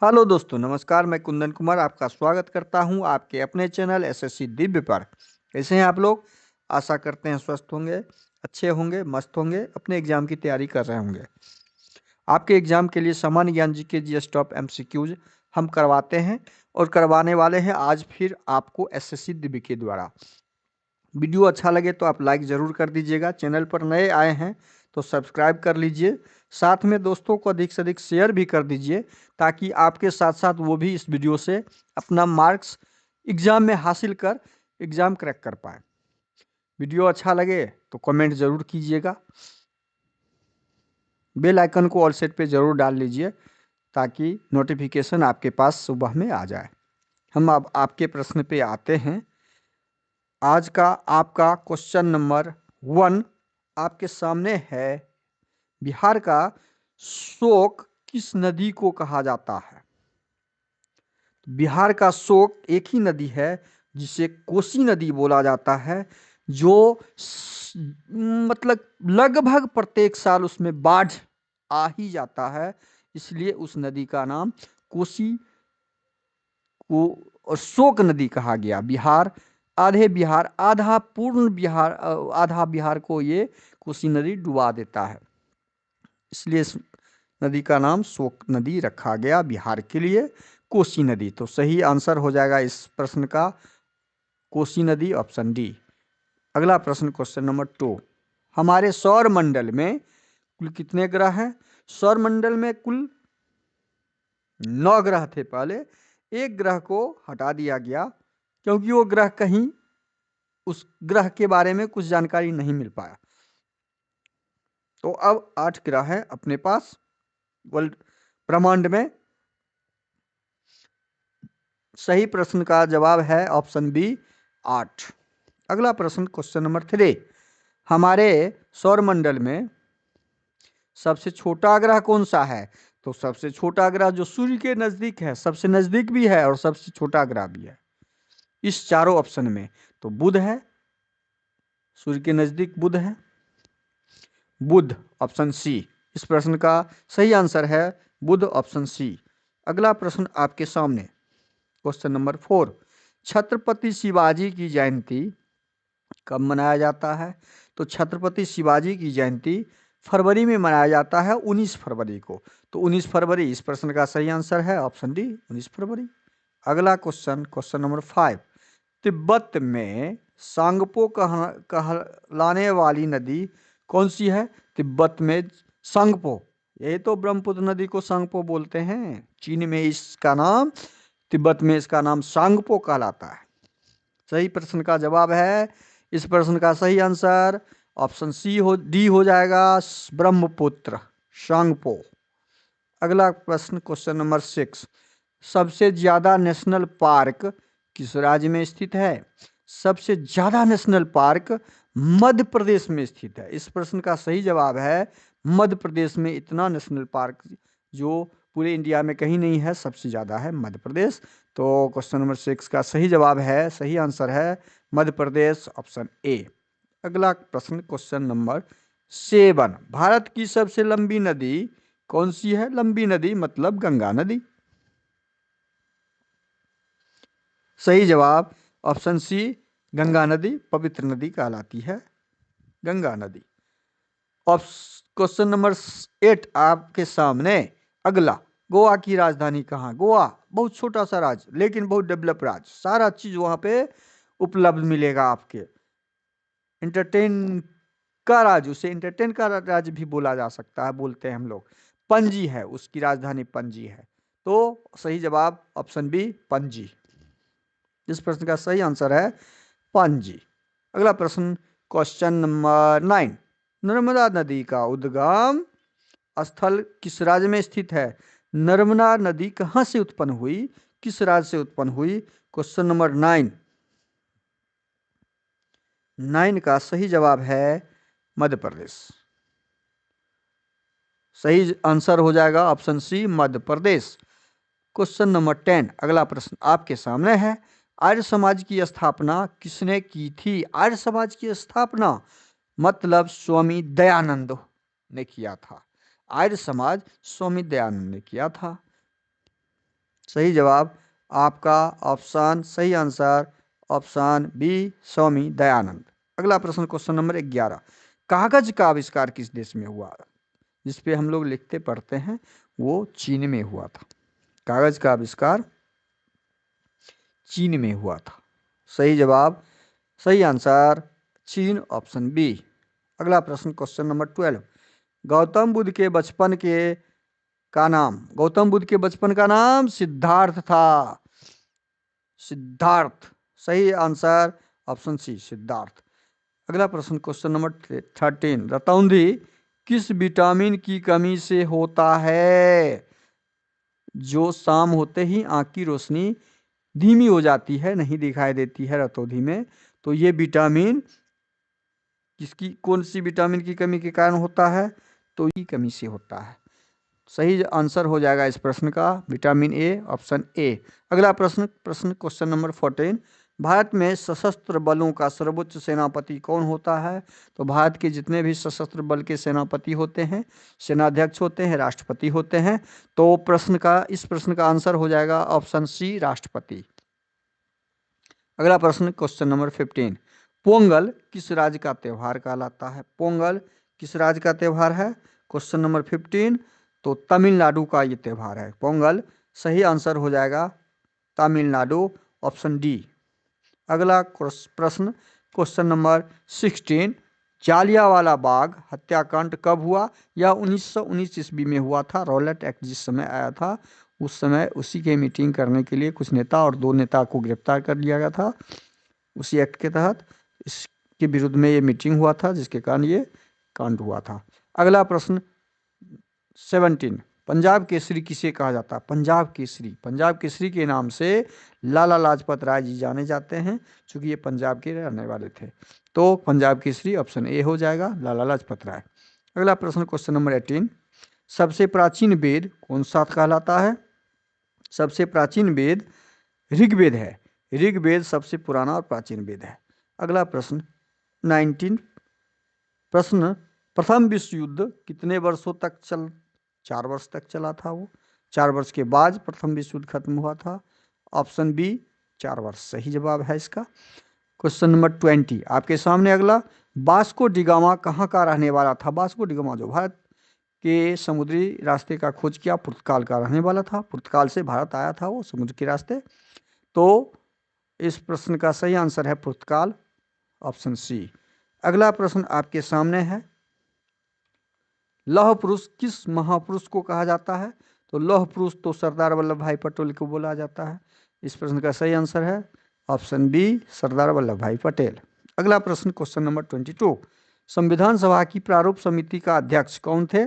Hello दोस्तों, नमस्कार। मैं कुंदन कुमार आपका स्वागत करता हूं आपके अपने चैनल एसएससी दिव्य पर। कैसे हैं आप लोग? आशा करते हैं स्वस्थ होंगे, अच्छे होंगे, मस्त होंगे, अपने एग्जाम की तैयारी कर रहे होंगे। आपके एग्जाम के लिए सामान्य ज्ञान जीके जीएस टॉप एमसीक्यूज हम करवाते हैं और करवाने वाले हैं आज फिर आपको एसएससी दिव्य के द्वारा। वीडियो अच्छा लगे तो आप लाइक ज़रूर कर दीजिएगा। चैनल पर नए आए हैं तो सब्सक्राइब कर लीजिए। साथ में दोस्तों को अधिक से अधिक शेयर भी कर दीजिए ताकि आपके साथ साथ वो भी इस वीडियो से अपना मार्क्स एग्ज़ाम में हासिल कर एग्ज़ाम क्रैक कर पाए। वीडियो अच्छा लगे तो कमेंट ज़रूर कीजिएगा। बेल आइकन को ऑल सेट पे ज़रूर डाल लीजिए ताकि नोटिफिकेशन आपके पास सुबह में आ जाए। हम अब आपके प्रश्न पे आते हैं। आज का आपका क्वेश्चन नंबर 1 आपके सामने है। बिहार का शोक किस नदी को कहा जाता है? बिहार का शोक एक ही नदी है जिसे कोसी नदी बोला जाता है, जो मतलब लगभग प्रत्येक साल उसमें बाढ़ आ ही जाता है, इसलिए उस नदी का नाम कोसी को और शोक नदी कहा गया। बिहार आधा पूर्ण बिहार, आधा बिहार को ये कोसी नदी डुबा देता है, इसलिए इस नदी का नाम शोक नदी रखा गया बिहार के लिए, कोसी नदी। तो सही आंसर हो जाएगा इस प्रश्न का कोसी नदी, ऑप्शन डी। अगला प्रश्न, क्वेश्चन नंबर 2। हमारे सौर मंडल में कुल कितने ग्रह हैं? सौर मंडल में कुल 9 ग्रह थे। पहले एक ग्रह को हटा दिया गया क्योंकि वो ग्रह कहीं उस ग्रह के बारे में कुछ जानकारी नहीं मिल पाया, तो अब 8 ग्रह हैं अपने पास वर्ल्ड ब्रह्मांड में। सही प्रश्न का जवाब है ऑप्शन बी 8। अगला प्रश्न, क्वेश्चन नंबर 3। हमारे सौरमंडल में सबसे छोटा ग्रह कौन सा है? तो सबसे छोटा ग्रह जो सूर्य के नजदीक है, सबसे नजदीक भी है और सबसे छोटा ग्रह भी है इस चारों ऑप्शन में, तो बुध है। सूर्य के नजदीक बुध है, बुध, ऑप्शन सी। इस प्रश्न का सही आंसर है बुध, ऑप्शन सी। अगला प्रश्न आपके सामने, क्वेश्चन नंबर 4। छत्रपति शिवाजी की जयंती कब मनाया जाता है? तो छत्रपति शिवाजी की जयंती फरवरी में मनाया जाता है, 19 फरवरी को। तो 19 फरवरी इस प्रश्न का सही आंसर है, ऑप्शन डी, 19 फरवरी। अगला क्वेश्चन, क्वेश्चन नंबर 5। तिब्बत में सांगपो कहलाने वाली नदी कौन सी है? तिब्बत में सांगपो, यही तो ब्रह्मपुत्र नदी को सांगपो बोलते हैं। चीन में इसका नाम, तिब्बत में इसका नाम सांगपो कहलाता है। सही प्रश्न का जवाब है, इस प्रश्न का सही आंसर ऑप्शन सी डी हो जाएगा, ब्रह्मपुत्र, सांगपो। अगला प्रश्न, क्वेश्चन नंबर 6। सबसे ज्यादा नेशनल पार्क किस राज्य में स्थित है? सबसे ज्यादा नेशनल पार्क मध्य प्रदेश में स्थित है। इस प्रश्न का सही जवाब है मध्य प्रदेश में इतना नेशनल पार्क जो पूरे इंडिया में कहीं नहीं है, सबसे ज्यादा है मध्य प्रदेश। तो क्वेश्चन नंबर 6 का सही जवाब है, सही आंसर है मध्य प्रदेश, ऑप्शन ए। अगला प्रश्न, क्वेश्चन नंबर 7। भारत की सबसे लंबी नदी कौन सी है? लंबी नदी मतलब गंगा नदी। सही जवाब ऑप्शन सी, गंगा नदी पवित्र नदी कहलाती है, गंगा नदी। क्वेश्चन नंबर 8 आपके सामने। अगला, गोवा की राजधानी कहाँ? गोवा बहुत छोटा सा राज्य लेकिन बहुत डेवलप राज्य, सारा चीज वहां पे उपलब्ध मिलेगा आपके। एंटरटेन का राज्य, उसे एंटरटेन का राज्य भी बोला जा सकता है, बोलते हैं हम लोग। पणजी है उसकी राजधानी, पणजी है। तो सही जवाब ऑप्शन बी, पणजी। इस प्रश्न का सही आंसर है पणजी। अगला प्रश्न, क्वेश्चन नंबर 9। नर्मदा नदी का उद्गम स्थल किस राज्य में स्थित है? नर्मदा नदी कहां से उत्पन्न हुई, किस राज्य से उत्पन्न हुई? क्वेश्चन नंबर 9 का सही जवाब है मध्य प्रदेश। सही आंसर हो जाएगा option C, Madhya Pradesh. Question number 10, अगला प्रश्न आपके सामने है। आर्य समाज की स्थापना किसने की थी? आर्य समाज की स्थापना मतलब स्वामी दयानंद ने किया था। आर्य समाज स्वामी दयानंद ने किया था। सही जवाब आपका ऑप्शन, सही answer option B, Swami Dayanand. अगला प्रश्न क्वेश्चन नंबर 11, कागज का आविष्कार किस देश में हुआ? जिसपे हम लोग लिखते पढ़ते हैं वो चीन में हुआ था। कागज का आविष्कार चीन में हुआ था। सही जवाब, सही आंसर चीन, ऑप्शन बी। अगला प्रश्न क्वेश्चन नंबर 12, गौतम बुद्ध के बचपन का नाम सिद्धार्थ था। सिद्धार्थ, सही आंसर ऑप्शन सी, सिद्धार्थ। अगला प्रश्न क्वेश्चन नंबर 13, रतौंधी किस विटामिन की कमी से होता है? जो शाम होते ही आंख की रोशनी धीमी हो जाती है, नहीं दिखाई देती है रतौंधी में, तो ये विटामिन कौन सी विटामिन की कमी के कारण होता है? तो की कमी से होता है। सही आंसर हो जाएगा इस प्रश्न का विटामिन ए, ऑप्शन ए। अगला प्रश्न क्वेश्चन नंबर 14, भारत में सशस्त्र बलों का सर्वोच्च सेनापति कौन होता है? तो भारत के जितने भी सशस्त्र बल के सेनापति होते हैं, सेनाध्यक्ष होते हैं, राष्ट्रपति होते हैं। तो इस प्रश्न का आंसर हो जाएगा ऑप्शन सी, राष्ट्रपति। अगला प्रश्न क्वेश्चन नंबर 15, पोंगल किस राज्य का त्यौहार कहलाता है? पोंगल किस राज्य का त्यौहार है? क्वेश्चन नंबर 15, तो तमिलनाडु का ये त्यौहार है पोंगल। सही आंसर हो जाएगा तमिलनाडु, ऑप्शन डी। अगला प्रश्न क्वेश्चन नंबर 16, जालियांवाला बाग हत्याकांड कब हुआ? यह 1919 ईस्वी में हुआ था। रॉलेट एक्ट जिस समय आया था उस समय उसी के मीटिंग करने के लिए कुछ नेता और 2 नेता को गिरफ्तार कर लिया गया था। उसी एक्ट के तहत इसके विरुद्ध में ये मीटिंग हुआ था, जिसके कारण ये कांड हुआ था। अगला प्रश्न 17, पंजाब केसरी किसे कहा जाता है? पंजाब केसरी के नाम से लाला लाजपत राय जी जाने जाते हैं, क्योंकि ये पंजाब के रहने वाले थे। तो पंजाब केसरी ऑप्शन ए हो जाएगा, लाला लाजपत राय। अगला प्रश्न क्वेश्चन नंबर 18, सबसे प्राचीन वेद कौन सा कहलाता है? सबसे प्राचीन वेद ऋग्वेद है। ऋग्वेद सबसे पुराना और प्राचीन वेद है। अगला प्रश्न 19, प्रथम विश्व युद्ध कितने वर्षों तक 4 वर्ष तक चला था वो। 4 वर्ष के बाद प्रथम विश्व युद्ध खत्म हुआ था। ऑप्शन बी, 4 वर्ष सही जवाब है इसका। क्वेश्चन नंबर 20 आपके सामने अगला, वास्को डिगामा कहाँ का रहने वाला था? वास्को डिगामा जो भारत के समुद्री रास्ते का खोज किया, पुर्तगाल का रहने वाला था। पुर्तगाल से भारत आया था वो समुद्र के रास्ते। तो इस प्रश्न का सही आंसर है पुर्तगाल, ऑप्शन सी। अगला प्रश्न आपके सामने है, लौह पुरुष किस महापुरुष को कहा जाता है? तो लौह पुरुष तो सरदार वल्लभ भाई पटेल को बोला जाता है। इस प्रश्न का सही आंसर है ऑप्शन बी, सरदार वल्लभ भाई पटेल। अगला प्रश्न क्वेश्चन नंबर 22, संविधान सभा की प्रारूप समिति का अध्यक्ष कौन थे?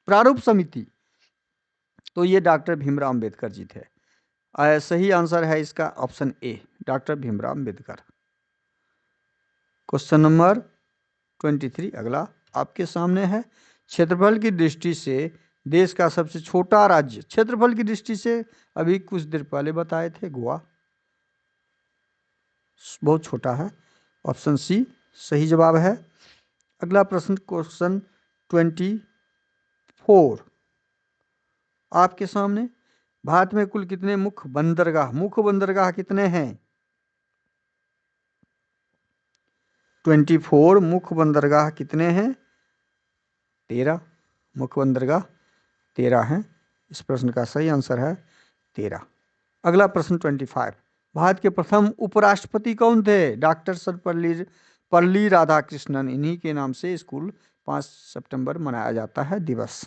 प्रारूप समिति, तो ये डॉक्टर भीमराव अंबेडकर जी थे। सही आंसर है इसका option A, doctor Bhimrao Ambedkar. Question number 23 अगला आपके सामने है, क्षेत्रफल की दृष्टि से देश का सबसे छोटा राज्य, क्षेत्रफल की दृष्टि से अभी कुछ देर पहले बताए थे, गोवा बहुत छोटा है। ऑप्शन सी सही जवाब है। अगला प्रश्न क्वेश्चन 24 आपके सामने, भारत में कुल कितने मुख्य बंदरगाह कितने हैं? 24 मुख्य बंदरगाह कितने हैं? 13 मुख्य बंदरगाह 13 हैं। इस प्रश्न का सही आंसर है 13। अगला प्रश्न 25, भारत के प्रथम उपराष्ट्रपति कौन थे? डॉक्टर सर्वपल्ली राधाकृष्णन। इन्हीं के नाम से स्कूल 5 सितंबर मनाया जाता है दिवस।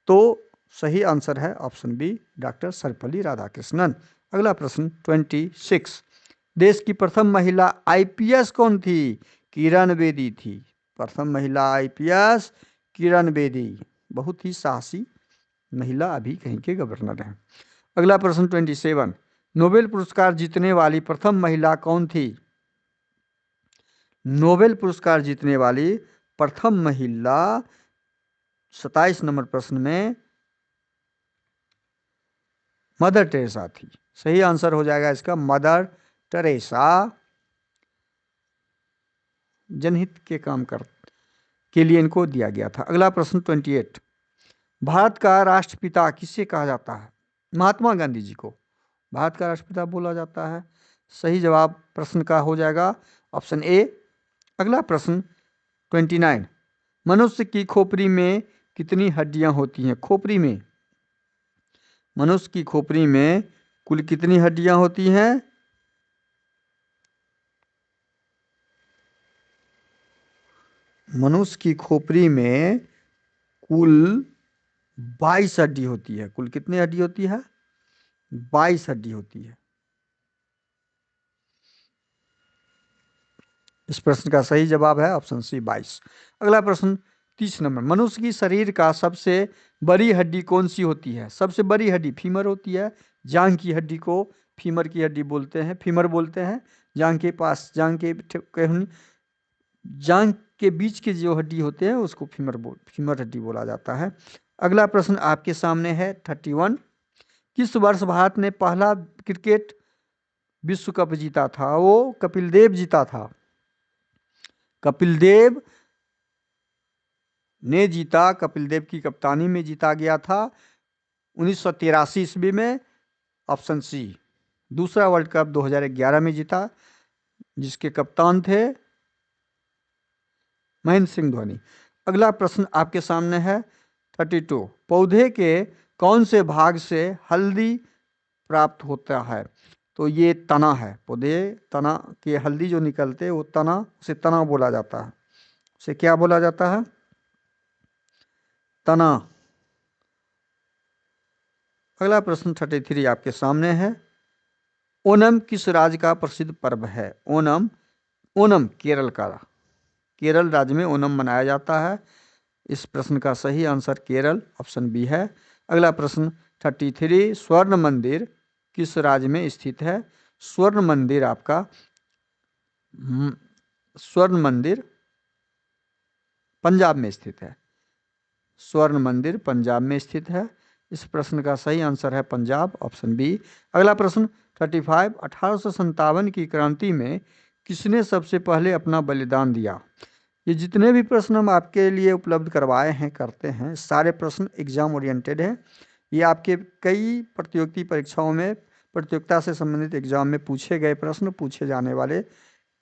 तो सही आंसर है option B, doctor Sarvepalli Radhakrishnan. अगला प्रश्न 26, देश की प्रथम महिला आईपीएस कौन थी? किरण बेदी थी। प्रथम महिला आईपीएस किरण बेदी, बहुत ही साहसी महिला, अभी कहीं के गवर्नर हैं। अगला प्रश्न 27, नोबेल पुरस्कार जीतने वाली प्रथम महिला कौन थी? नोबेल पुरस्कार जीतने वाली प्रथम महिला 27 नंबर प्रश्न में मदर टेरेसा थी। सही आंसर हो जाएगा इसका मदर टेरेसा, जनहित के काम के लिए इनको दिया गया था। अगला प्रश्न 28, भारत का राष्ट्रपिता किसे कहा जाता है? महात्मा गांधी जी को। भारत का राष्ट्रपिता बोला जाता है। सही जवाब प्रश्न का हो जाएगा ऑप्शन ए। अगला प्रश्न 29, मनुष्य की खोपड़ी में कितनी हड्डियां होती हैं? खोपड़ी में, मनुष्य की खोपड़ी में कुल कितनी हड्डियां होती हैं? मनुष्य की खोपड़ी में कुल 22 हड्डी होती है। कुल कितनी हड्डी होती है? 22 हड्डी होती है। इस प्रश्न का सही जवाब है ऑप्शन सी 22। अगला प्रश्न 30 नंबर, मनुष्य की शरीर का सबसे बड़ी हड्डी कौन सी होती है? सबसे बड़ी हड्डी फीमर होती है। जांघ की हड्डी को फीमर की हड्डी बोलते हैं, फीमर बोलते हैं। जांघ के पास, जांघ के बीच के जो हड्डी होते हैं उसको फीमर हड्डी बोला जाता है। अगला प्रश्न आपके सामने है 31, किस वर्ष भारत ने पहला क्रिकेट विश्व कप जीता था? वो कपिल देव जीता था। कपिल देव ने जीता, कपिल देव की कप्तानी में जीता गया था 1983 ईस्वी में, ऑप्शन सी। दूसरा वर्ल्ड कप 2011 में जीता, जिसके कप्तान थे महेंद्र सिंह धोनी। अगला प्रश्न आपके सामने है 32, पौधे के कौन से भाग से हल्दी प्राप्त होता है? तो ये तना है। पौधे तना के हल्दी जो निकलते हैं वो तना, उसे तना बोला जाता है। उसे क्या बोला जाता है? तना। अगला प्रश्न 33 आपके सामने है, ओणम किस राज्य का प्रसिद्ध पर्व है? ओणम, ओणम केरल का, केरल राज्य में ओणम मनाया जाता है। इस प्रश्न का सही आंसर केरल, ऑप्शन बी है। अगला प्रश्न 33, स्वर्ण मंदिर किस राज्य में स्थित है? स्वर्ण मंदिर आपका, स्वर्ण मंदिर पंजाब में स्थित है। स्वर्ण मंदिर पंजाब में स्थित है। इस प्रश्न का सही आंसर है पंजाब, ऑप्शन बी। अगला प्रश्न 35, 1857 की क्रांति में किसने सबसे पहले अपना बलिदान दिया? ये जितने भी प्रश्न हम आपके लिए उपलब्ध करवाए हैं, करते हैं, सारे प्रश्न एग्जाम ओरिएंटेड हैं। ये आपके कई प्रतियोगिता परीक्षाओं में, प्रतियोगिता से संबंधित एग्जाम में पूछे गए प्रश्न, पूछे जाने वाले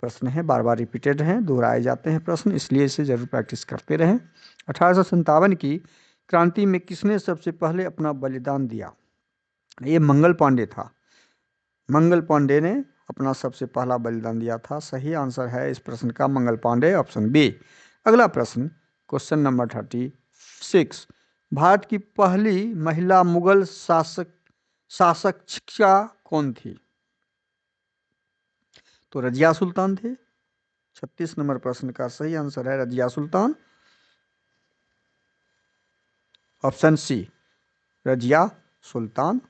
प्रश्न हैं, बार बार रिपीटेड हैं, दोहराए जाते हैं प्रश्न, इसलिए इसे जरूर प्रैक्टिस करते रहें। 1857 की क्रांति में किसने सबसे पहले अपना बलिदान दिया? ये मंगल पांडे था। मंगल पांडे ने अपना सबसे पहला बलिदान दिया था। सही आंसर है इस प्रश्न का मंगल पांडे, ऑप्शन बी। अगला प्रश्न क्वेश्चन नंबर 36, भारत की पहली महिला मुगल शासक कौन थी? तो रजिया सुल्तान थे। 36 नंबर प्रश्न का सही आंसर है रजिया सुल्तान, ऑप्शन सी रजिया सुल्तान।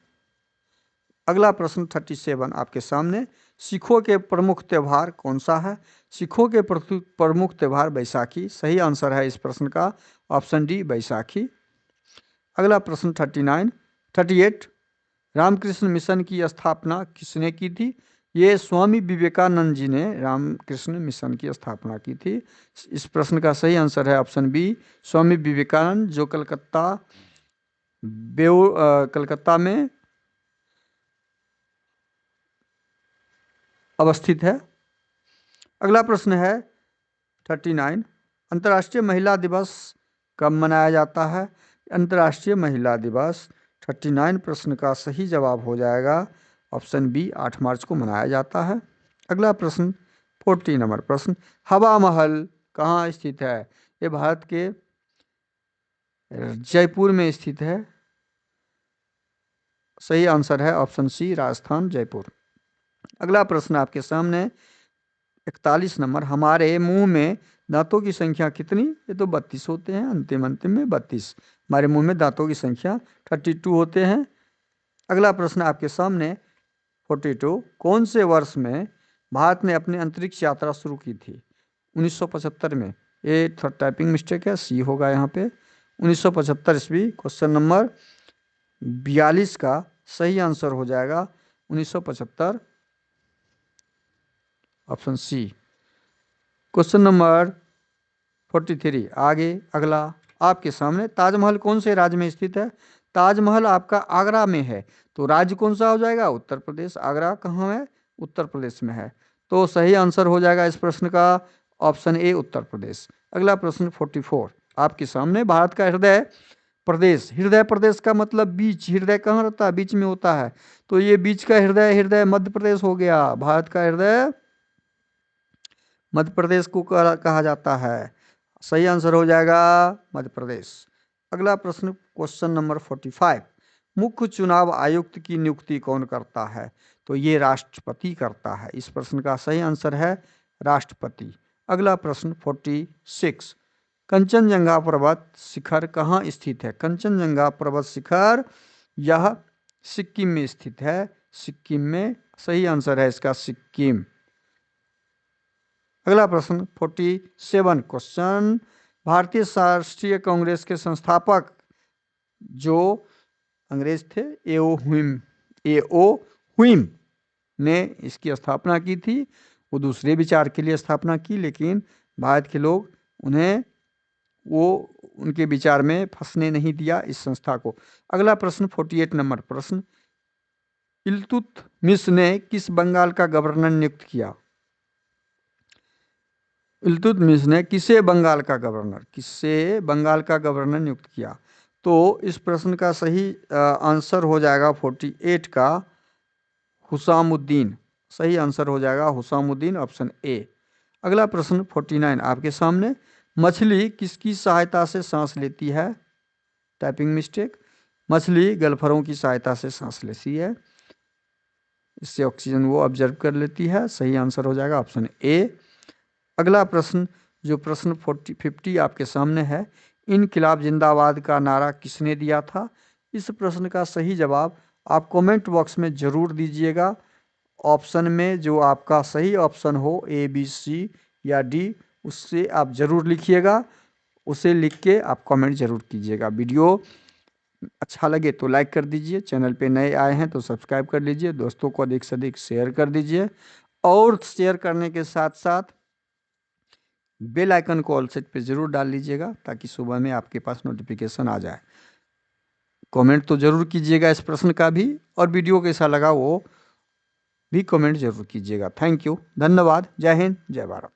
अगला प्रश्न 37 आपके सामने, सिखों के प्रमुख त्यौहार कौन सा है? सिखों के प्रमुख त्यौहार बैसाखी। सही आंसर है इस प्रश्न का ऑप्शन डी बैसाखी। अगला प्रश्न 38, रामकृष्ण मिशन की स्थापना किसने की थी? ये स्वामी विवेकानंद जी ने रामकृष्ण मिशन की स्थापना की थी। इस प्रश्न का सही आंसर है ऑप्शन बी स्वामी विवेकानंद, जो कलकत्ता में अवस्थित है। अगला प्रश्न है 39, अंतर्राष्ट्रीय महिला दिवस कब मनाया जाता है? अंतर्राष्ट्रीय महिला दिवस 39 प्रश्न का सही जवाब हो जाएगा ऑप्शन बी 8 मार्च को मनाया जाता है। अगला प्रश्न 40 नंबर प्रश्न, हवा महल कहाँ स्थित है? ये भारत के जयपुर में स्थित है। सही आंसर है ऑप्शन सी राजस्थान, जयपुर। अगला प्रश्न आपके सामने 41 नंबर, हमारे मुंह में दांतों की संख्या कितनी? ये तो 32 होते हैं, अंतिम अंतिम में 32 हमारे मुंह में दांतों की संख्या 32 होते हैं। अगला प्रश्न आपके सामने 42, कौन से वर्ष में भारत ने अपनी अंतरिक्ष यात्रा शुरू की थी? 1975 में। ये थोड़ा टाइपिंग मिस्टेक है, सी होगा यहाँ पे। 1975 ईस्वी। क्वेश्चन नंबर 42 का सही आंसर हो जाएगा 1975, ऑप्शन सी। क्वेश्चन नंबर 43 आगे अगला आपके सामने, ताजमहल कौन से राज्य में स्थित है? ताजमहल आपका आगरा में है, तो राज्य कौन सा हो जाएगा? उत्तर प्रदेश। आगरा कहाँ है? उत्तर प्रदेश में है। तो सही आंसर हो जाएगा इस प्रश्न का ऑप्शन ए, उत्तर प्रदेश। अगला प्रश्न 44 आपके सामने। भारत का हृदय प्रदेश, हृदय प्रदेश का मतलब बीच, हृदय कहाँ रहता है? बीच में होता है। तो ये बीच का हृदय, हृदय मध्य प्रदेश हो गया। भारत का हृदय मध्य प्रदेश को कहा जाता है। सही आंसर हो जाएगा मध्य प्रदेश। अगला प्रश्न क्वेश्चन नंबर 45, मुख्य चुनाव आयुक्त की नियुक्ति कौन करता है? तो ये राष्ट्रपति करता है। इस प्रश्न का सही आंसर है राष्ट्रपति। अगला प्रश्न 46, कंचनजंगा पर्वत शिखर कहाँ स्थित है? कंचनजंगा पर्वत शिखर यह सिक्किम में स्थित है। सिक्किम में सही आंसर है इसका सिक्किम। अगला प्रश्न 47 क्वेश्चन, भारतीय राष्ट्रीय कांग्रेस के संस्थापक जो अंग्रेज थे एओ हुइम ने इसकी स्थापना की थी। वो दूसरे विचार के लिए स्थापना की, लेकिन भारत के लोग उन्हें उनके विचार में फंसने नहीं दिया इस संस्था को। अगला प्रश्न 48 नंबर प्रश्न, इल्तुतमिश ने किस बंगाल का गवर्नर नियुक्त किया? इल्तुतमिश ने किसे बंगाल का गवर्नर नियुक्त किया? तो इस प्रश्न का सही आंसर हो जाएगा 48 का हुसामुद्दीन। सही आंसर हो जाएगा हुसामुद्दीन, ऑप्शन ए। अगला प्रश्न 49 आपके सामने, मछली किसकी सहायता से सांस लेती है? Typing mistake. मछली गल्फरों की सहायता से सांस लेती है, इससे ऑक्सीजन वो ऑब्जर्व कर लेती है। सही आंसर हो जाएगा ऑप्शन ए। अगला प्रश्न जो प्रश्न 50 आपके सामने है, इनकिलाब जिंदाबाद का नारा किसने दिया था? इस प्रश्न का सही जवाब आप कमेंट बॉक्स में जरूर दीजिएगा। ऑप्शन में जो आपका सही ऑप्शन हो ए, बी, सी या डी, उससे आप जरूर लिखिएगा। उसे लिख के आप कमेंट जरूर कीजिएगा। वीडियो अच्छा लगे तो लाइक कर दीजिए, चैनल पे नए आए हैं तो सब्सक्राइब कर लीजिए, दोस्तों को अधिक से अधिक शेयर कर दीजिए, और शेयर करने के साथ साथ बेल आइकन को ऑल सेट पे जरूर डाल लीजिएगा ताकि सुबह में आपके पास नोटिफिकेशन आ जाए। कमेंट तो जरूर कीजिएगा इस प्रश्न का भी, और वीडियो कैसा लगा वो भी कमेंट जरूर कीजिएगा। थैंक यू, धन्यवाद, जय हिंद, जय भारत।